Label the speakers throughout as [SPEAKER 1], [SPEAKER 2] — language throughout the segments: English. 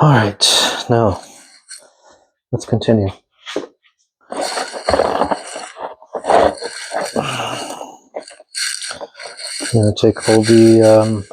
[SPEAKER 1] All right, now let's continue. I'm going to take all the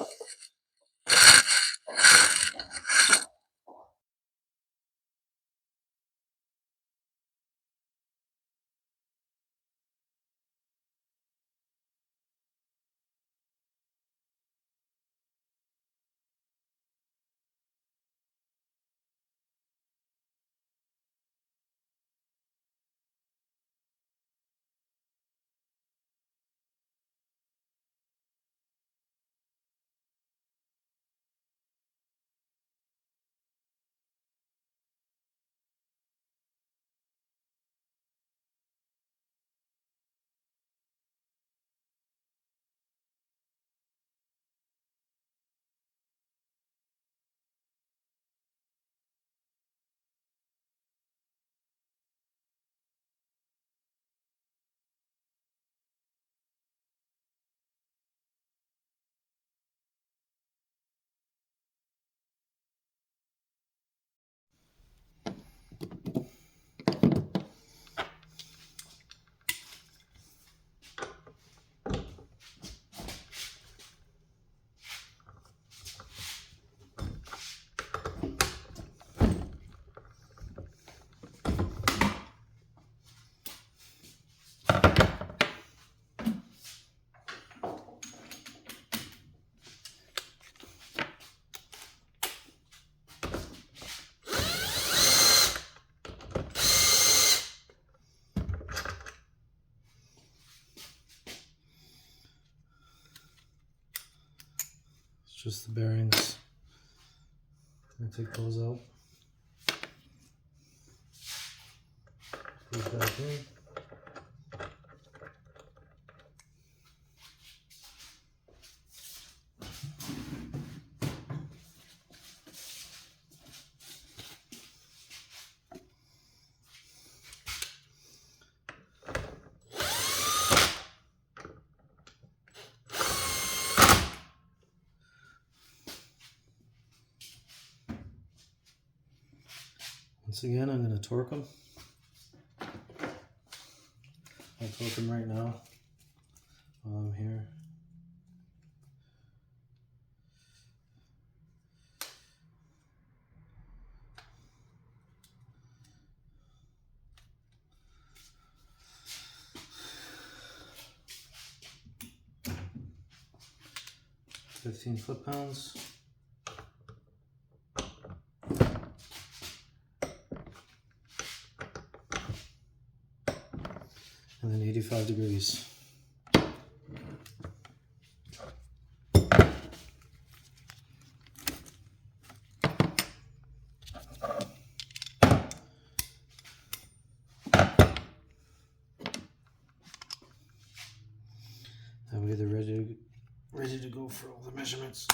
[SPEAKER 1] just the bearings. I'm going to take those out. Put it back in. Once again, I'm going to torque them. I'll torque them right now while I'm here. $15 foot-pounds. And then 85 degrees. That way they're ready to go for all the measurements.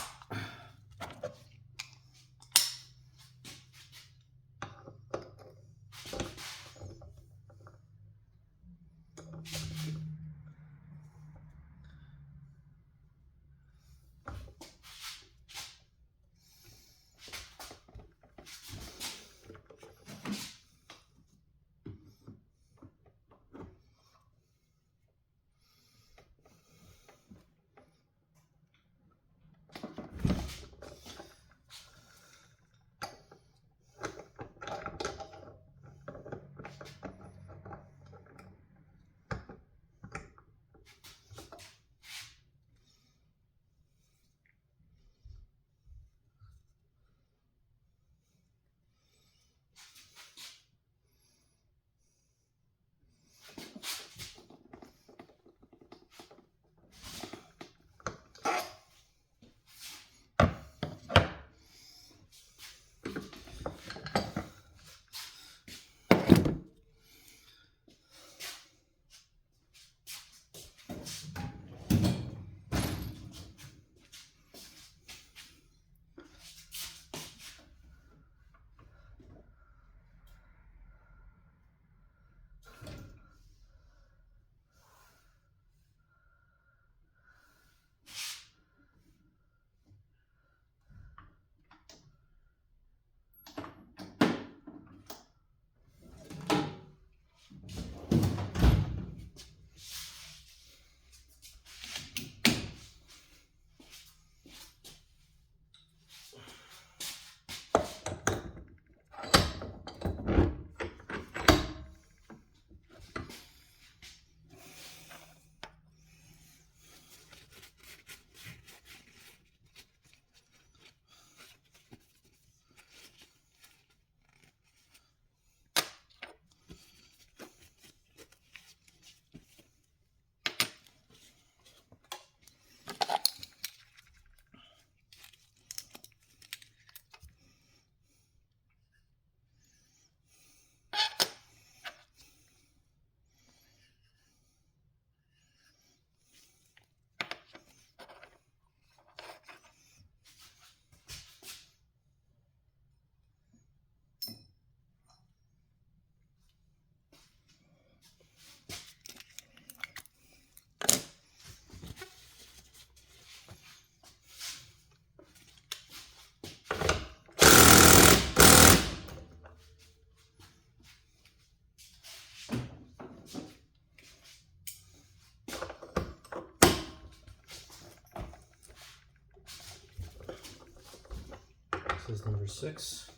[SPEAKER 1] This is number 6.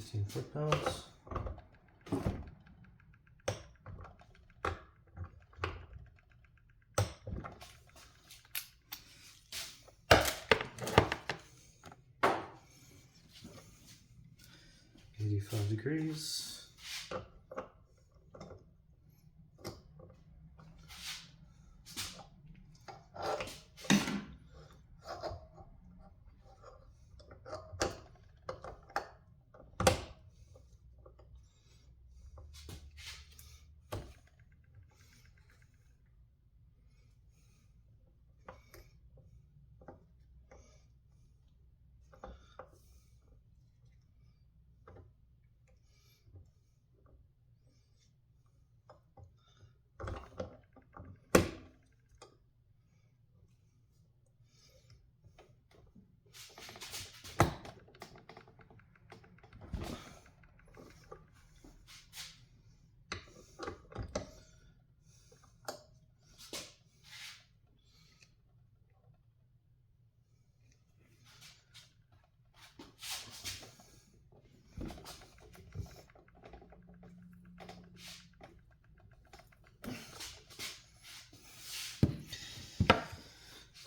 [SPEAKER 1] £15 85 degrees.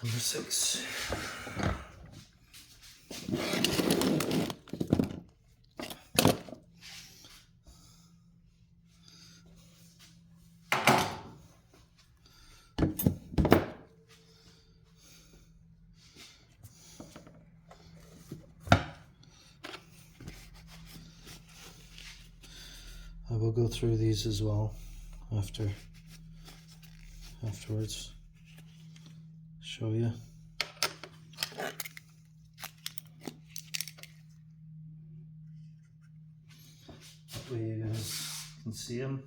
[SPEAKER 1] Number 6. I will go through these as well afterwards. Show you. That way you guys can see them.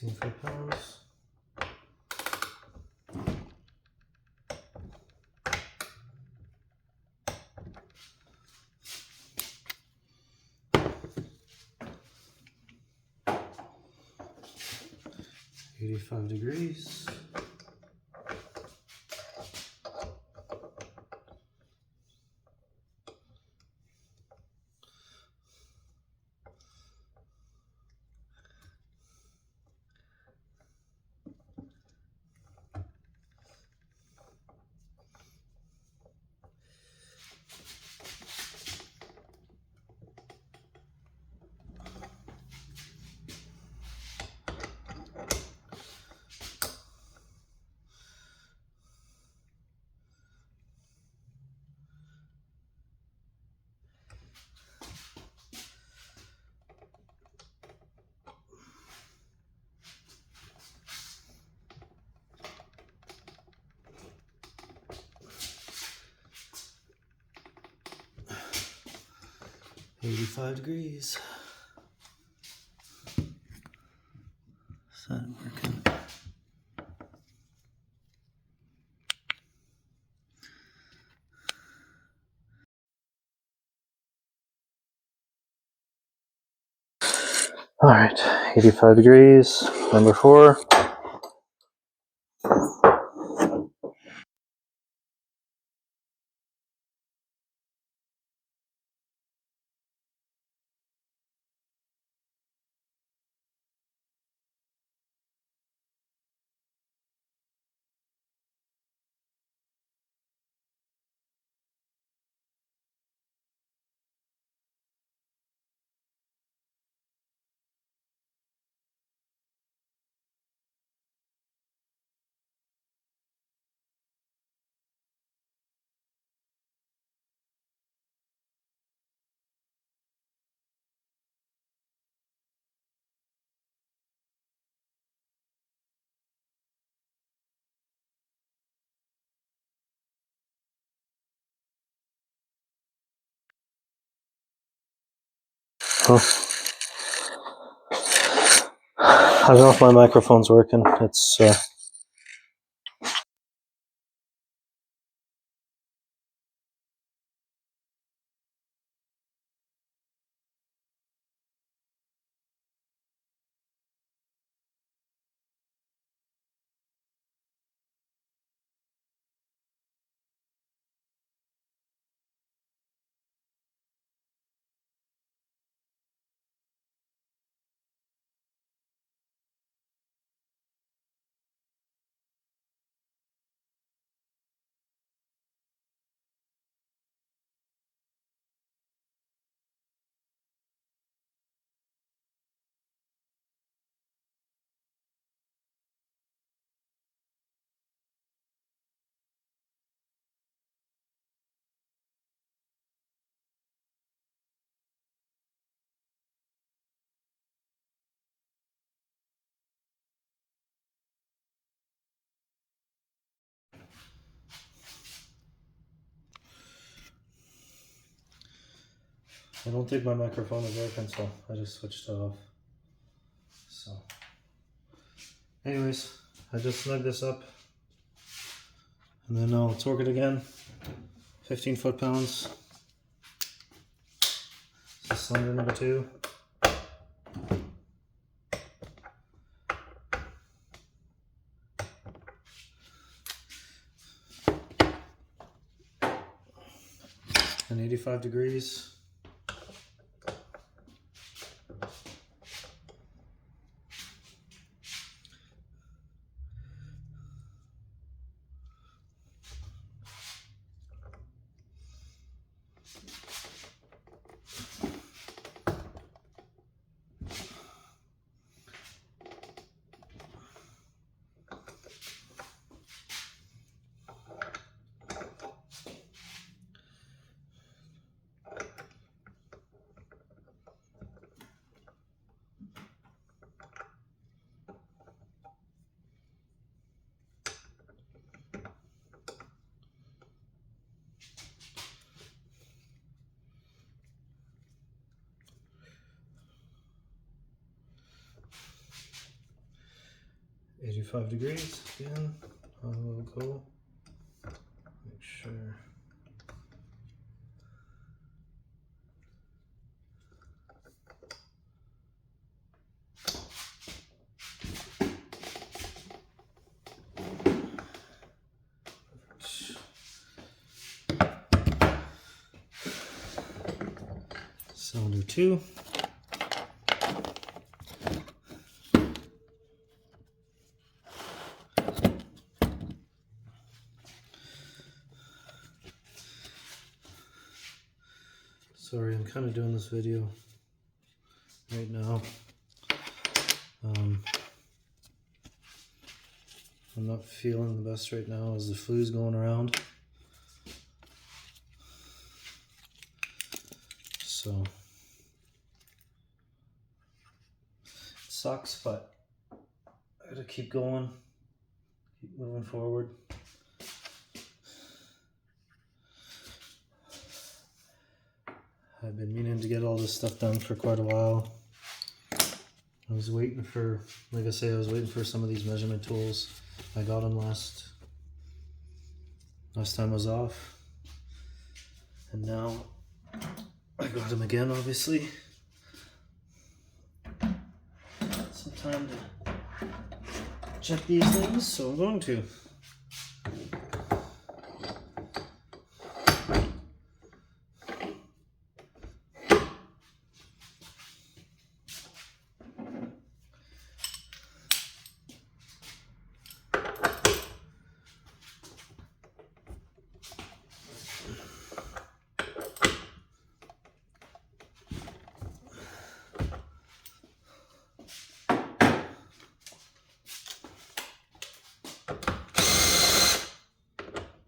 [SPEAKER 1] £15. $85 degrees. 85 degrees. Is that working? All right, 85 degrees, number 4. I don't know if my microphone's working. It's I don't think my microphone is working, so I just switched it off. So, anyways, I just snugged this up, and then I'll torque it again. 15 foot-pounds. This is cylinder number 2. And 85 degrees. $85 degrees again. I will go make sure. Cylinder 2. Sorry, I'm kind of doing this video right now. I'm not feeling the best right now as the flu's going around. So, it sucks, but I gotta keep going, keep moving forward. I've been meaning to get all this stuff done for quite a while. I was waiting for, like I say, I was waiting for some of these measurement tools. I got them last time I was off. And now I got them again, obviously. Some time to check these things, so I'm going to.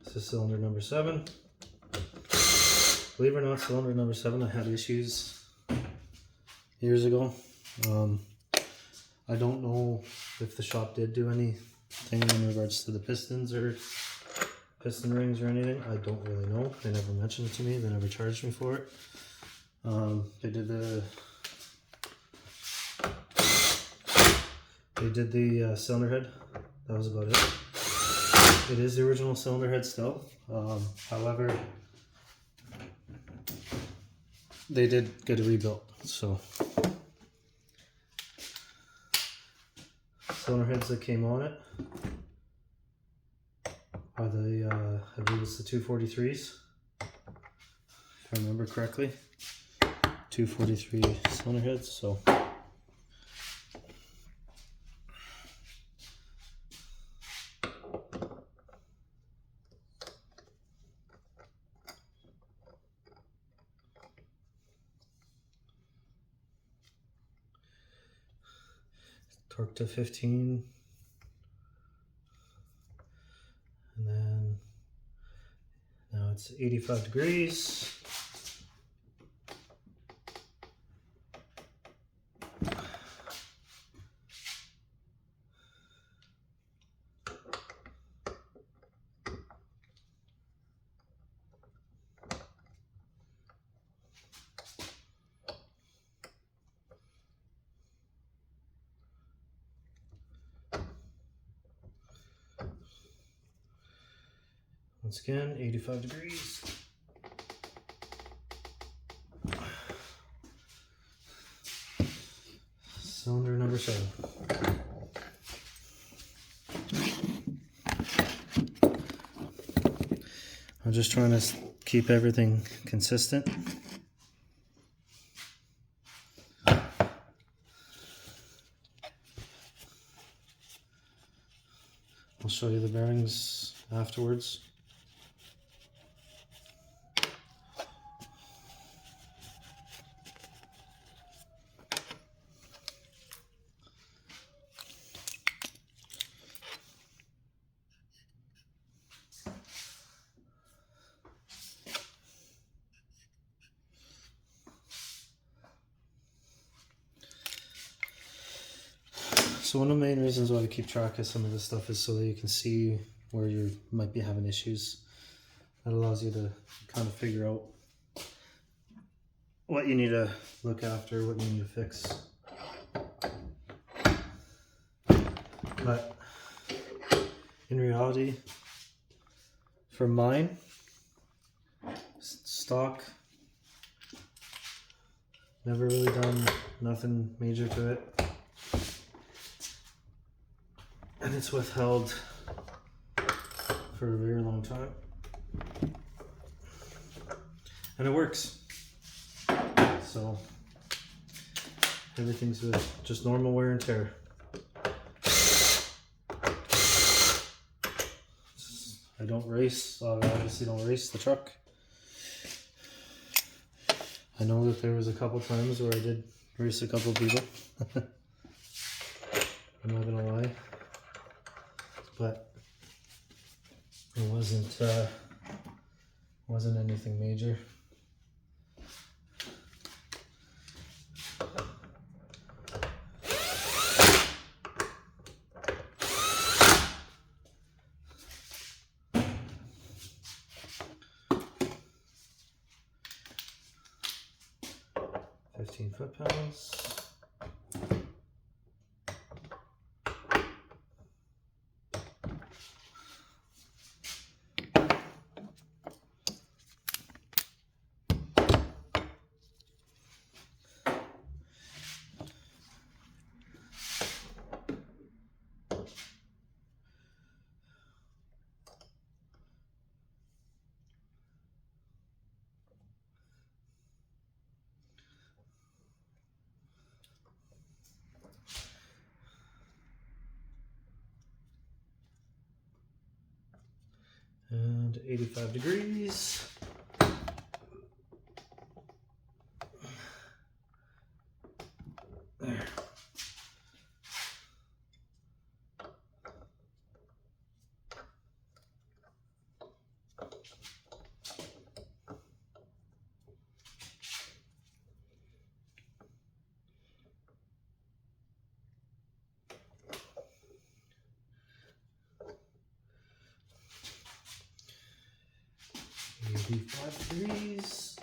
[SPEAKER 1] This is cylinder number 7. Believe it or not, cylinder number 7, I had issues years ago. I don't know if the shop did do anything in regards to the pistons or piston rings or anything. I don't really know. They never mentioned it to me. They never charged me for it. They did the cylinder head. That was about it. It is the original cylinder head still. However, they did get a rebuilt. So cylinder heads that came on it are the I believe it's the 243s, if I remember correctly. 243 cylinder heads. So torque to 15, and then now it's 85 degrees. Once again, 85 degrees. Cylinder number 7. I'm just trying to keep everything consistent. I'll show you the bearings afterwards. So one of the main reasons why I keep track of some of this stuff is so that you can see where you might be having issues. That allows you to kind of figure out what you need to look after, what you need to fix. But in reality, for mine, stock, never really done nothing major to it. And it's withheld for a very long time. And it works. So everything's with just normal wear and tear. I don't race, I obviously don't race the truck. I know that there was a couple times where I did race a couple people. I'm not gonna lie. But it wasn't anything major. 16 foot-pounds. And 85 degrees. There. Five degrees.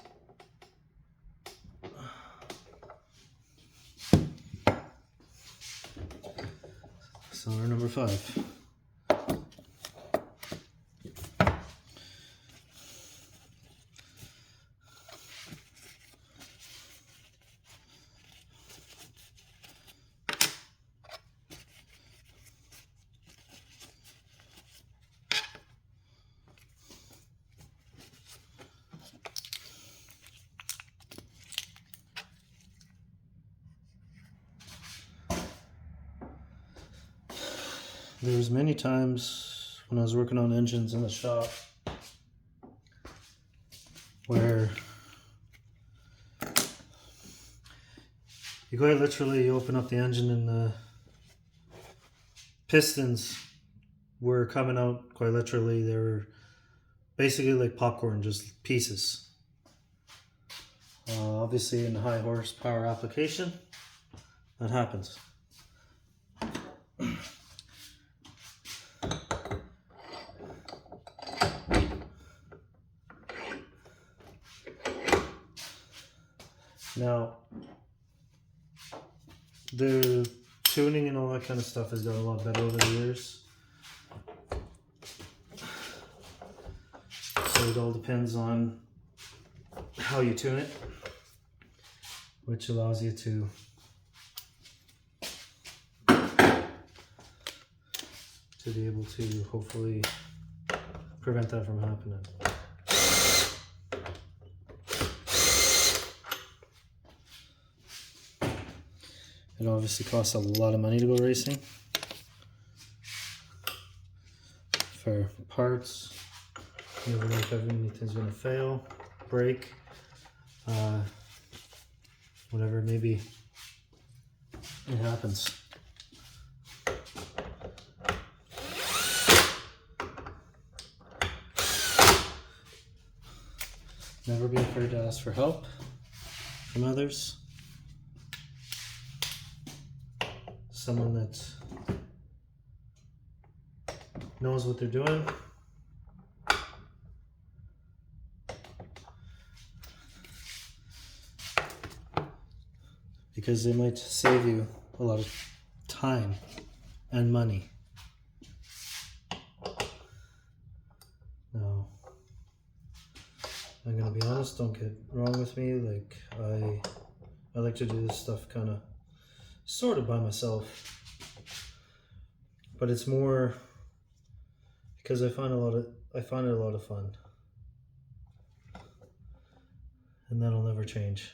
[SPEAKER 1] Cylinder number 5. There was many times when I was working on engines in the shop where you quite literally open up the engine and the pistons were coming out quite literally. They were basically like popcorn, just pieces. Obviously in the high horsepower application, that happens. Now, the tuning and all that kind of stuff has got a lot better over the years. So it all depends on how you tune it, which allows you to be able to hopefully prevent that from happening. It obviously costs a lot of money to go racing. For parts, you never know if anything's going to fail, break, whatever it may be. It happens. Never be afraid to ask for help from others. Someone that knows what they're doing. Because they might save you a lot of time and money. Now, I'm gonna be honest, don't get wrong with me, like I like to do this stuff kind of sort of by myself, but it's more because I find it a lot of fun, and that'll never change.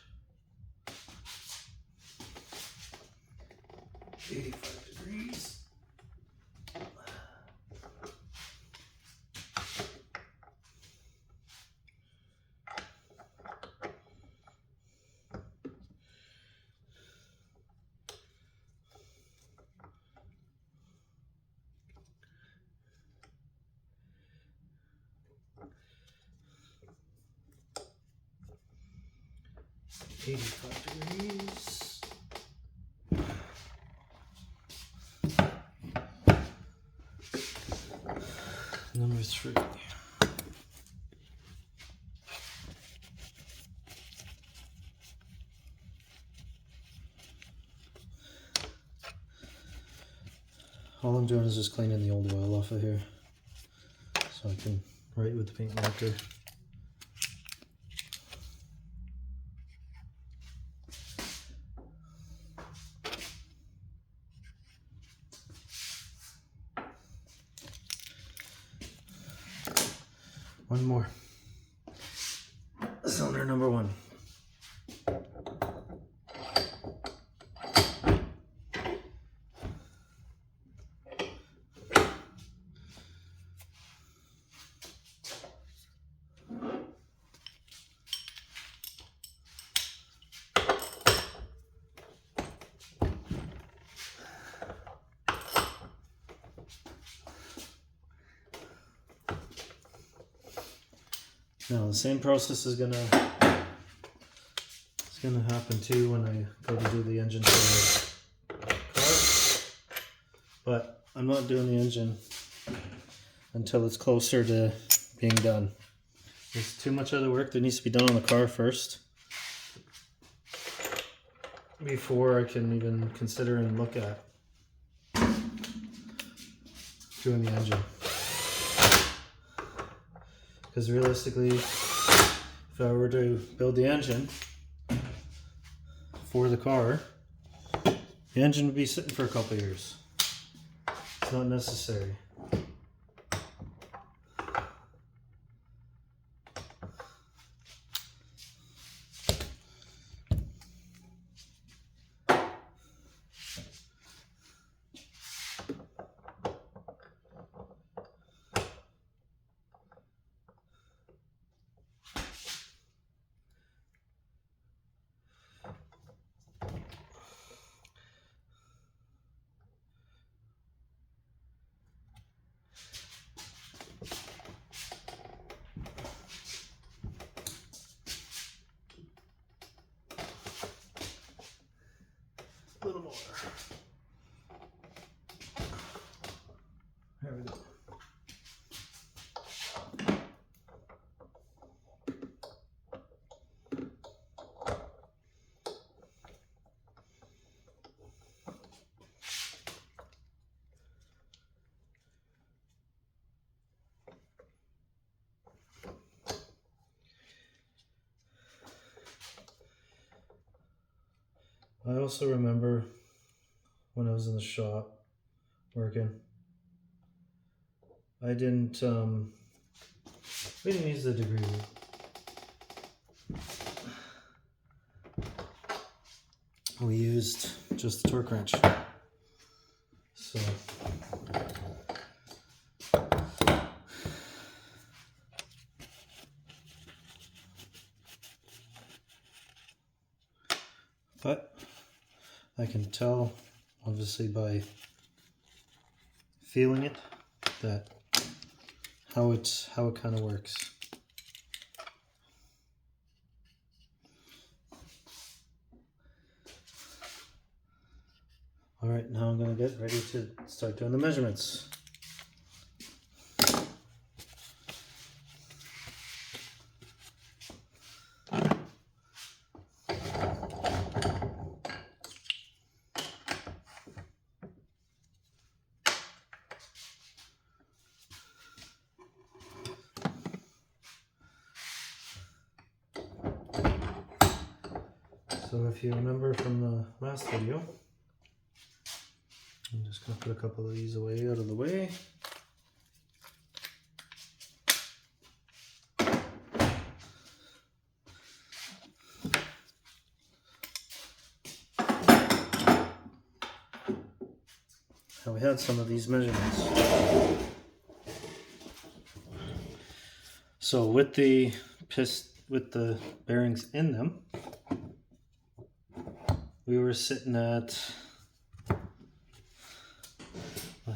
[SPEAKER 1] 85 degrees. Number 3. All I'm doing is just cleaning the old oil off of here so I can write with the paint marker. One more. Cylinder number 1. Now the same process is gonna happen too when I go to do the engine for the car, but I'm not doing the engine until it's closer to being done. There's too much other work that needs to be done on the car first before I can even consider and look at doing the engine. Because realistically, if I were to build the engine for the car, the engine would be sitting for a couple of years. It's not necessary. A little more. There we go. I also remember when I was in the shop working, we didn't use the degree. We used just the torque wrench. So but I can tell, obviously, by feeling it, that how it kind of works. All right, now I'm going to get ready to start doing the measurements. So if you remember from the last video, I'm just going to put a couple of these away out of the way. Now we had some of these measurements. So with the bearings in them, we were sitting at,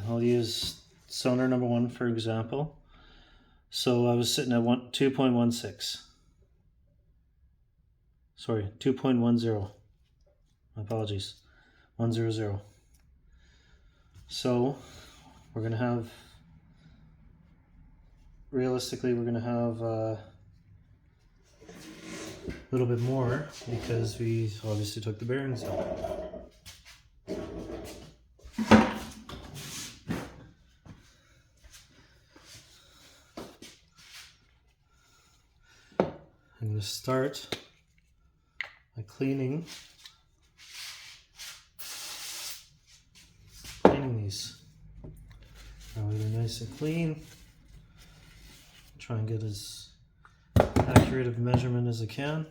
[SPEAKER 1] I'll use cylinder number 1 for example. So I was sitting at 2.16. Sorry, 2.10. My apologies. 100. So we're going to have, realistically, we're going to have a little bit more because we obviously took the bearings out. I'm going to start by cleaning these. That way they're nice and clean. Try and get as accurate of measurement as I can.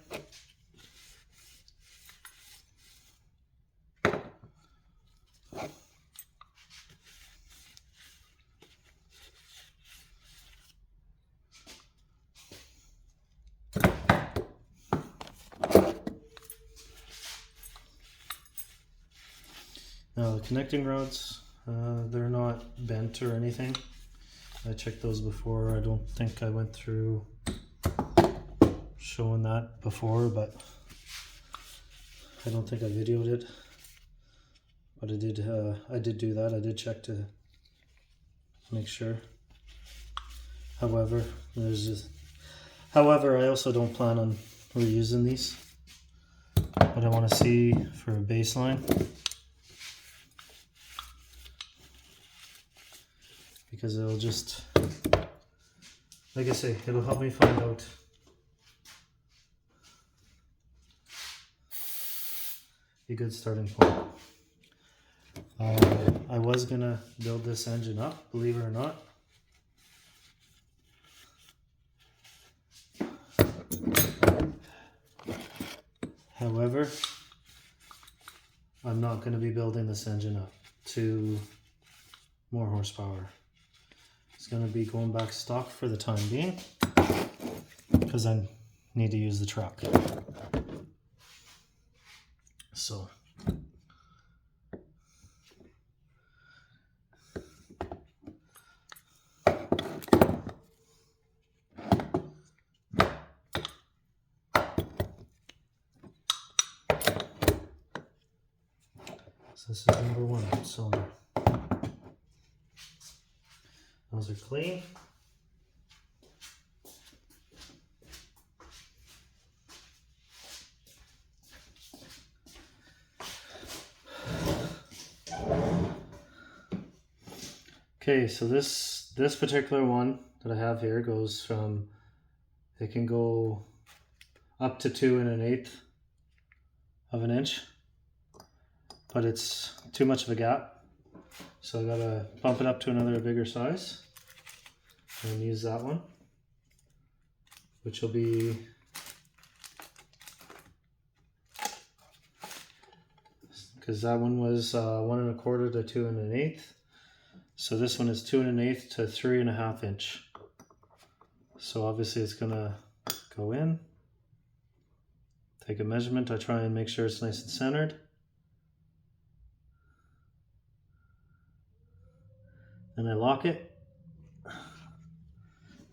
[SPEAKER 1] Now the connecting rods, they're not bent or anything. I checked those before. I don't think I went through showing that before, but I don't think I videoed it. But I did do that. I did check to make sure. However, I also don't plan on reusing these. But I want to see for a baseline, because it'll just, like I say, it'll help me find out a good starting point. I was gonna build this engine up, believe it or not. However, I'm not gonna be building this engine up to more horsepower. It's gonna be going back stock for the time being, because I need to use the truck. So this is number 1 cylinder. Those are clean. Okay, so this particular one that I have here goes from, it can go up to 2 1/8 of an inch, but it's too much of a gap, so I gotta bump it up to another bigger size and use that one, which will be because that one was 1 1/4 to 2 1/8. So this one is 2 1/8 to 3 1/2 inch. So obviously it's gonna go in, take a measurement. I try and make sure it's nice and centered. Then I lock it.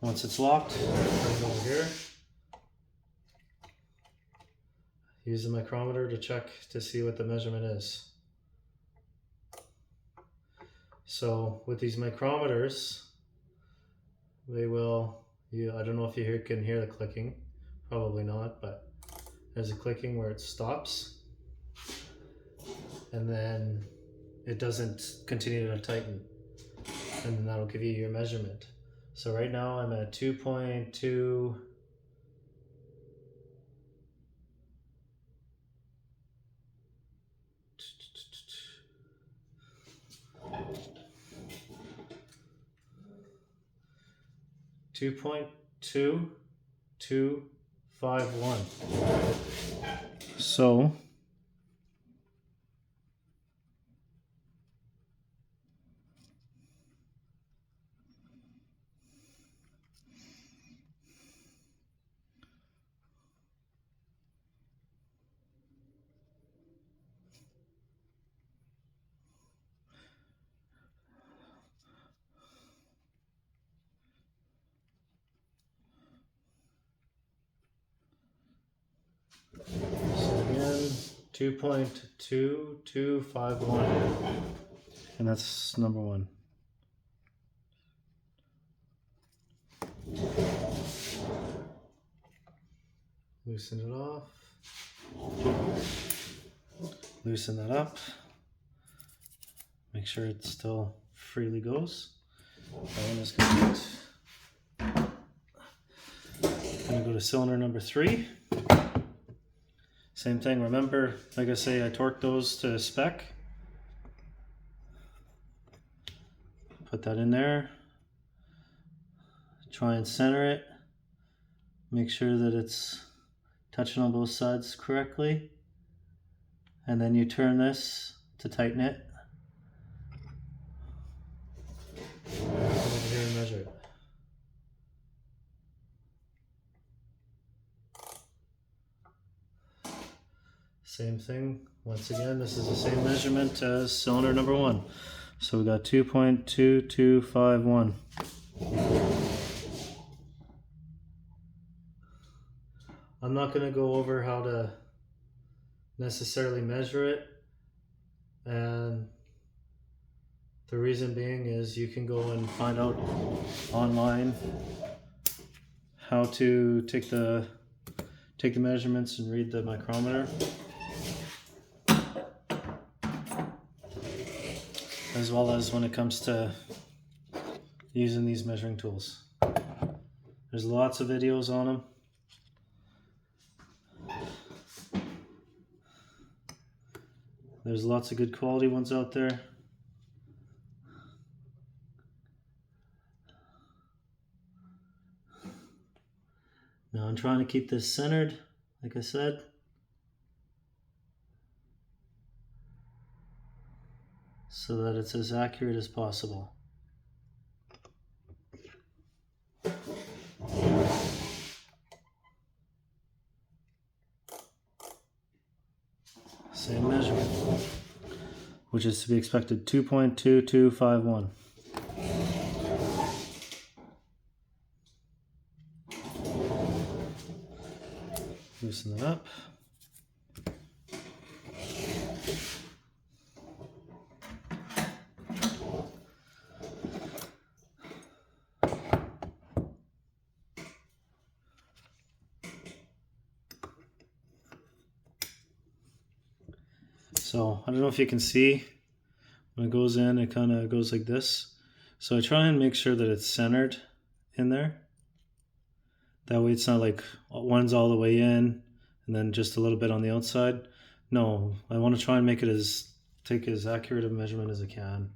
[SPEAKER 1] Once it's locked, I put it over here. Use the micrometer to check to see what the measurement is. So with these micrometers, they will, I don't know if you can hear the clicking, probably not, but there's a clicking where it stops and then it doesn't continue to tighten, and then that'll give you your measurement. So right now I'm at 2.2. 2.2251. So again, 2.2251, and that's number 1. Loosen it off. Loosen that up. Make sure it still freely goes. That one is complete. I'm gonna go to cylinder number 3. Same thing, remember, like I say, I torqued those to spec. Put that in there. Try and center it. Make sure that it's touching on both sides correctly. And then you turn this to tighten it. Come over here and measure it. Same thing. Once again, this is the same measurement as cylinder number 1. So we got 2.2251. I'm not going to go over how to necessarily measure it, and the reason being is you can go and find out online how to take the measurements and read the micrometer, as well as when it comes to using these measuring tools. There's lots of videos on them. There's lots of good quality ones out there. Now I'm trying to keep this centered, like I said. So that it's as accurate as possible. Same measurement, which is to be expected, 2.2251. Loosen it up. So I don't know if you can see when it goes in, it kind of goes like this. So I try and make sure that it's centered in there. That way it's not like one's all the way in and then just a little bit on the outside. No, I want to try and make it take as accurate a measurement as I can.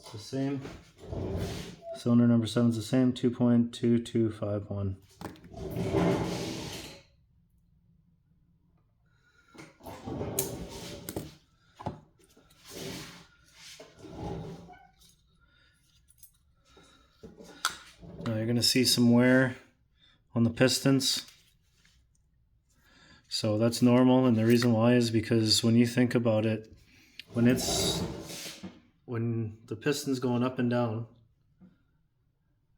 [SPEAKER 1] It's the same. Cylinder number 7 is the same, 2.2251. Now you're going to see some wear on the pistons. So that's normal, and the reason why is because when you think about it, when the piston's going up and down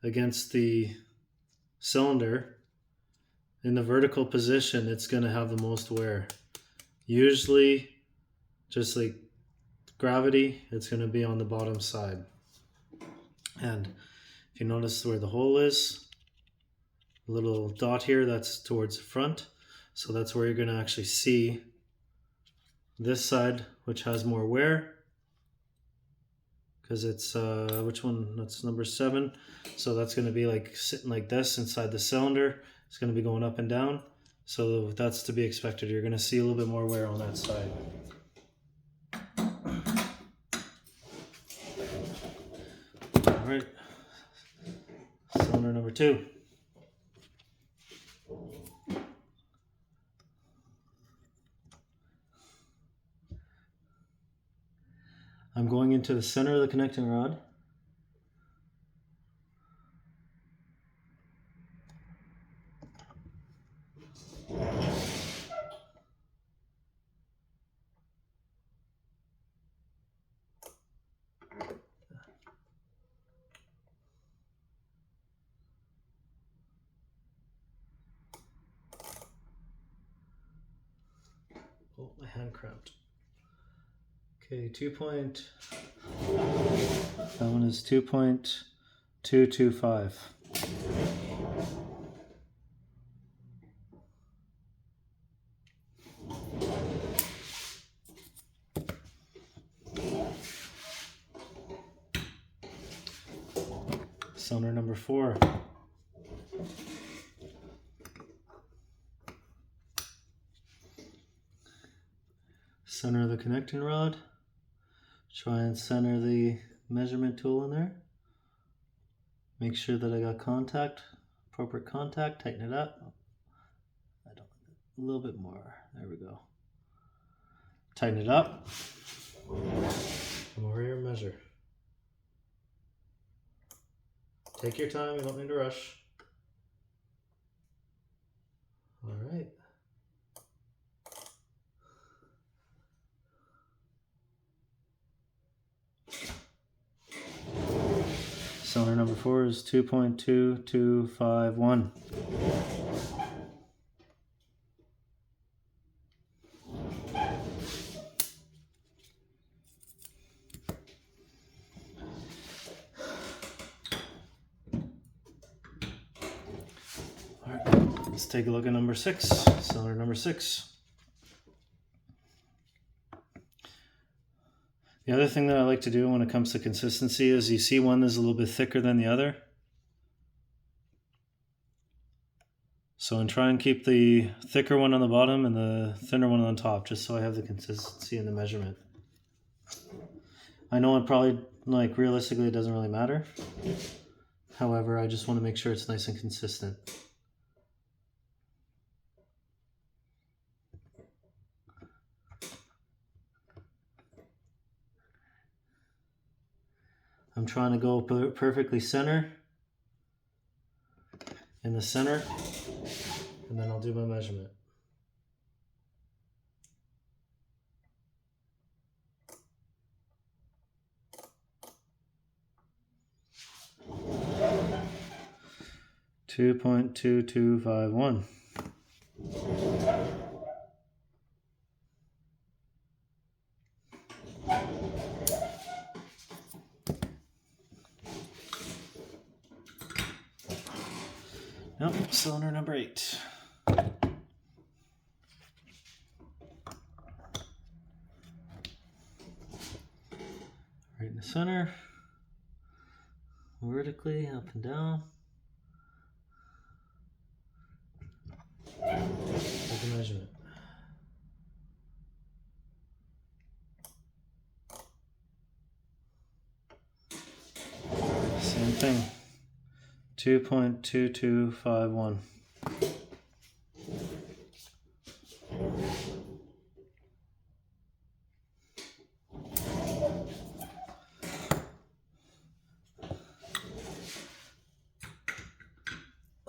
[SPEAKER 1] against the cylinder in the vertical position, it's going to have the most wear. Usually, just like gravity, it's going to be on the bottom side. And if you notice where the hole is, a little dot here, that's towards the front. So that's where you're going to actually see this side, which has more wear, because it's which one? That's number 7. So that's going to be like sitting like this inside the cylinder. It's going to be going up and down. So that's to be expected. You're going to see a little bit more wear on that side. All right, cylinder number 2. I'm going into the center of the connecting rod. Oh, my hand cramped. Okay, 2 point. That one is 2.225. Cylinder number 4. Center the connecting rod. Try and center the measurement tool in there. Make sure that I got contact, appropriate contact, tighten it up. A little bit more. There we go. Tighten it up. Come over here and measure. Take your time, you don't need to rush. All right. Cylinder number 4 is 2.2251. All right, let's take a look at number 6, cylinder number 6. The other thing that I like to do when it comes to consistency is you see one is a little bit thicker than the other. So and try and keep the thicker one on the bottom and the thinner one on top, just so I have the consistency in the measurement. I know it probably, like, realistically it doesn't really matter. However, I just want to make sure it's nice and consistent. I'm trying to go perfectly center, in the center, and then I'll do my measurement. .2251. Nope, cylinder number 8. Right in the center, vertically up and down. Take a measurement. Same thing. 2.2251.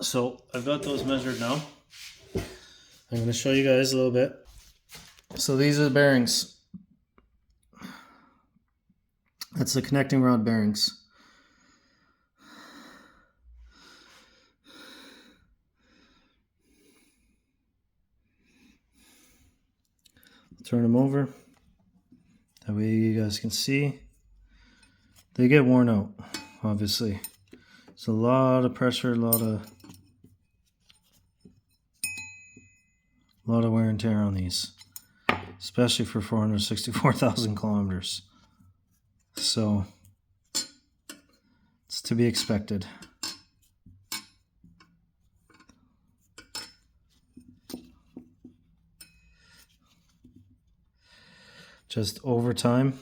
[SPEAKER 1] So I've got those measured now. I'm going to show you guys a little bit. So these are the bearings. That's the connecting rod bearings. Turn them over. That way you guys can see. They get worn out, obviously. It's a lot of pressure, a lot of wear and tear on these, especially for 464,000 kilometers. So it's to be expected. Just over time,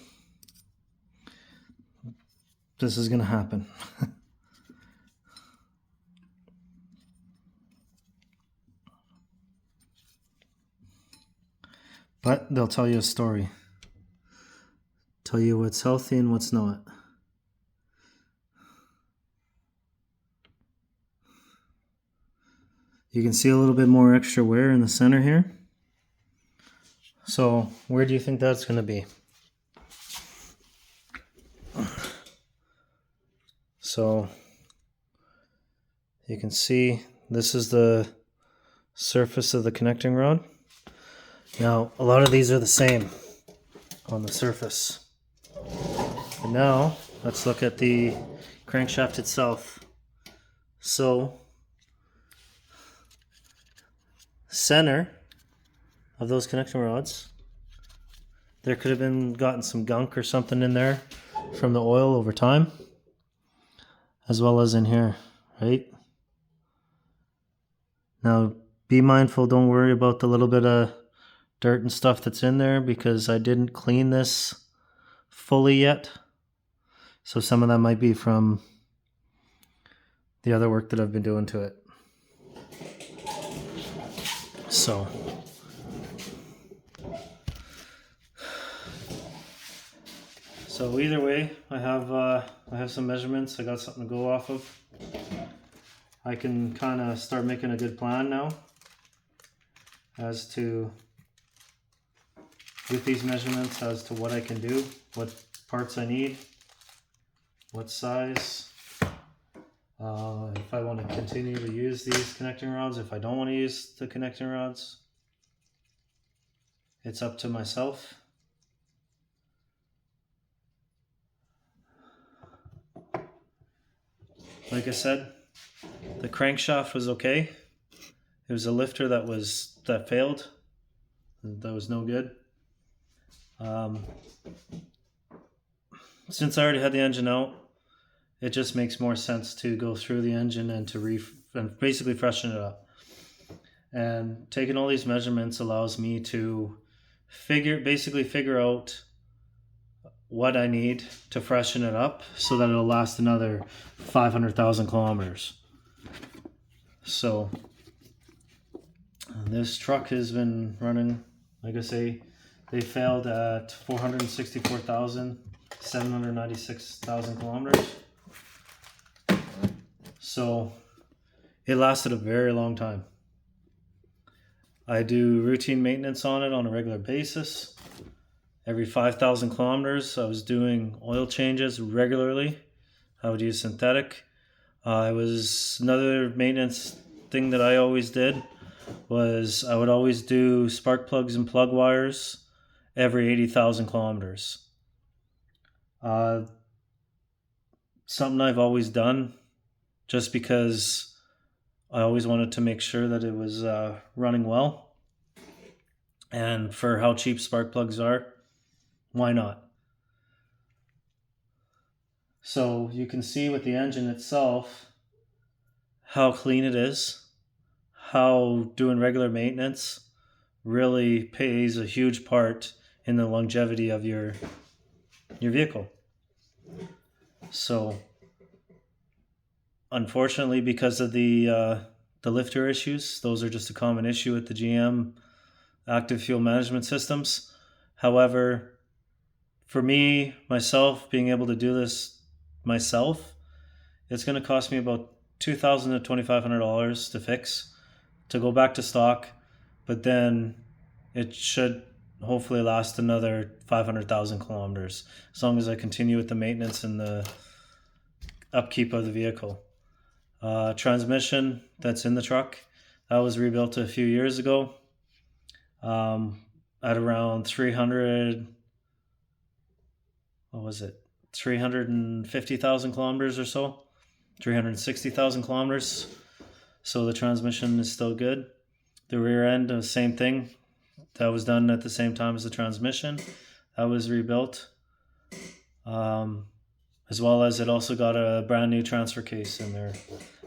[SPEAKER 1] this is going to happen. But they'll tell you a story. Tell you what's healthy and what's not. You can see a little bit more extra wear in the center here. So where do you think that's going to be? So you can see this is the surface of the connecting rod. Now a lot of these are the same on the surface. And now let's look at the crankshaft itself. So, center of those connecting rods, there could have been gotten some gunk or something in there from the oil over time, as well as in here, right? Now, be mindful, don't worry about the little bit of dirt and stuff that's in there, because I didn't clean this fully yet. So some of that might be from the other work that I've been doing to it. So either way, I have some measurements. I got something to go off of. I can kind of start making a good plan now as to, with these measurements, as to what I can do, what parts I need, what size, if I want to continue to use these connecting rods, if I don't want to use the connecting rods. It's up to myself. Like I said, the crankshaft was okay. It was a lifter that failed. That was no good. Since I already had the engine out, it just makes more sense to go through the engine and to basically freshen it up. And taking all these measurements allows me to figure out what I need to freshen it up so that it'll last another 500,000 kilometers. So this truck has been running, like I say, they failed at 464,796,000 kilometers. So it lasted a very long time. I do routine maintenance on it on a regular basis. Every 5,000 kilometers, I was doing oil changes regularly. I would use synthetic. Another maintenance thing that I always did was I would always do spark plugs and plug wires every 80,000 kilometers. Something I've always done just because I always wanted to make sure that it was running well. And for how cheap spark plugs are, why not? So you can see with the engine itself how clean it is, how doing regular maintenance really plays a huge part in the longevity of your vehicle. So unfortunately, because of the lifter issues, those are just a common issue with the GM active fuel management systems. However, for me, myself, being able to do this myself, it's going to cost me about $2,000 to $2,500 to fix, to go back to stock, but then it should hopefully last another 500,000 kilometers as long as I continue with the maintenance and the upkeep of the vehicle. Transmission that's in the truck, that was rebuilt a few years ago at around 350,000 kilometers or so, 360,000 kilometers. So the transmission is still good. The rear end, the same thing. That was done at the same time as the transmission. That was rebuilt. As well as it also got a brand new transfer case in there.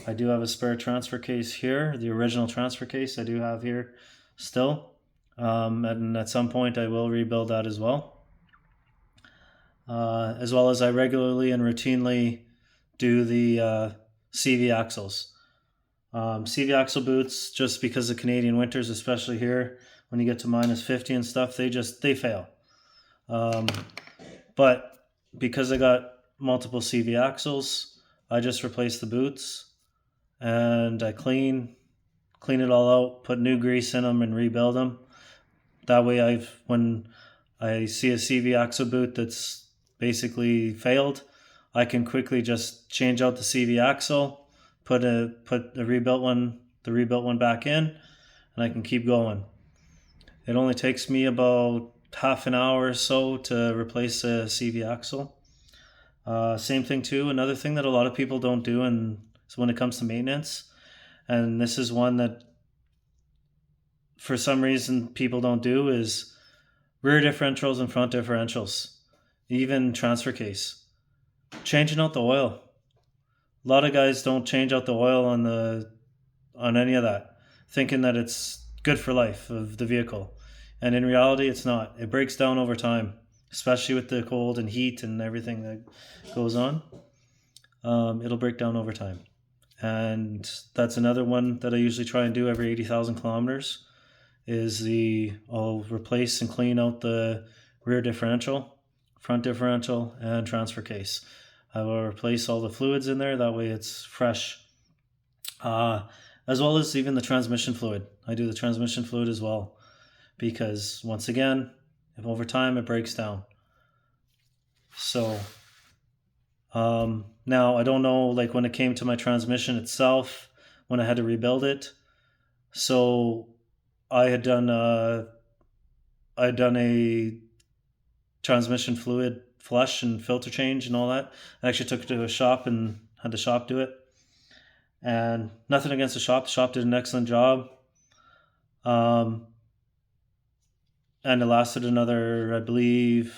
[SPEAKER 1] I do have a spare transfer case here. The original transfer case I do have here still. And at some point I will rebuild that as well. As well as I regularly and routinely do the CV axles. CV axle boots, just because of Canadian winters, especially here, when you get to minus 50 and stuff, they fail. But because I got multiple CV axles, I just replace the boots and I clean it all out, put new grease in them and rebuild them. That way when I see a CV axle boot that's basically failed, I can quickly just change out the CV axle, put the rebuilt one back in, and I can keep going. It only takes me about half an hour or so to replace a CV axle. Same thing too. Another thing that a lot of people don't do, and so when it comes to maintenance, and this is one that for some reason people don't do, is rear differentials and front differentials, even transfer case, changing out the oil. A lot of guys don't change out the oil on any of that, thinking that it's good for life of the vehicle, and in reality, it's not. It breaks down over time, especially with the cold and heat and everything that goes on. It'll break down over time, and that's another one that I usually try and do every 80,000 kilometers. I'll replace and clean out the rear differential, front differential, and transfer case. I will replace all the fluids in there. That way it's fresh. As well as even the transmission fluid. I do the transmission fluid as well. Because once again, if over time it breaks down. So now I don't know, like when it came to my transmission itself, when I had to rebuild it. So I had done a transmission fluid flush and filter change and all that. I actually took it to a shop and had the shop do it. And nothing against the shop. The shop did an excellent job. And it lasted another, I believe,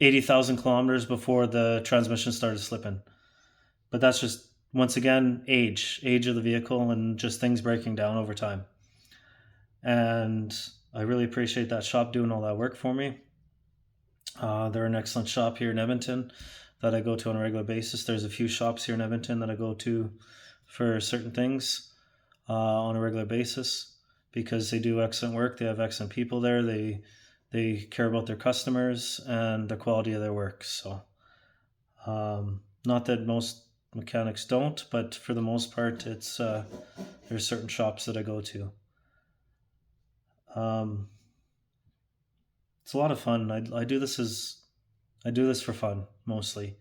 [SPEAKER 1] 80,000 kilometers before the transmission started slipping. But that's just, once again, age of the vehicle and just things breaking down over time. And I really appreciate that shop doing all that work for me. They're an excellent shop here in Edmonton that I go to on a regular basis. There's a few shops here in Edmonton that I go to for certain things on a regular basis because they do excellent work. They have excellent people there. They care about their customers and the quality of their work. So not that most mechanics don't, but for the most part, it's there's certain shops that I go to. It's a lot of fun. I do this for fun mostly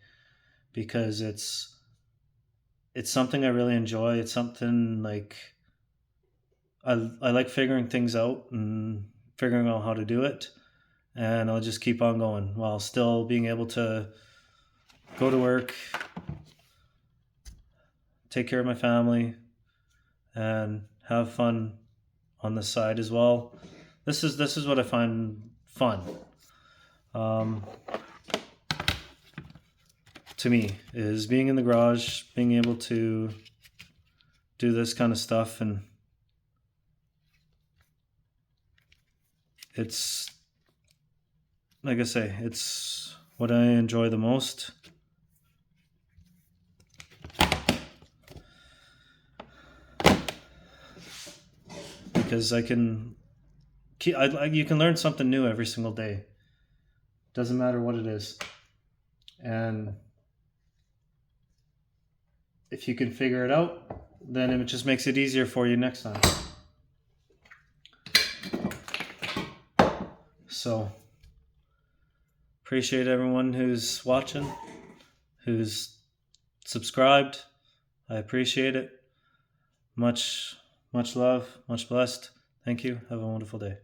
[SPEAKER 1] because it's something I really enjoy. It's something like I like figuring things out and figuring out how to do it, and I'll just keep on going while still being able to go to work, take care of my family, and have fun on the side as well. This is what I find fun. To me, is being in the garage, being able to do this kind of stuff, and it's, like I say, it's what I enjoy the most. Because you can learn something new every single day. Doesn't matter what it is. And if you can figure it out, then it just makes it easier for you next time. So, appreciate everyone who's watching, who's subscribed. I appreciate it. Much love, much blessed. Thank you. Have a wonderful day.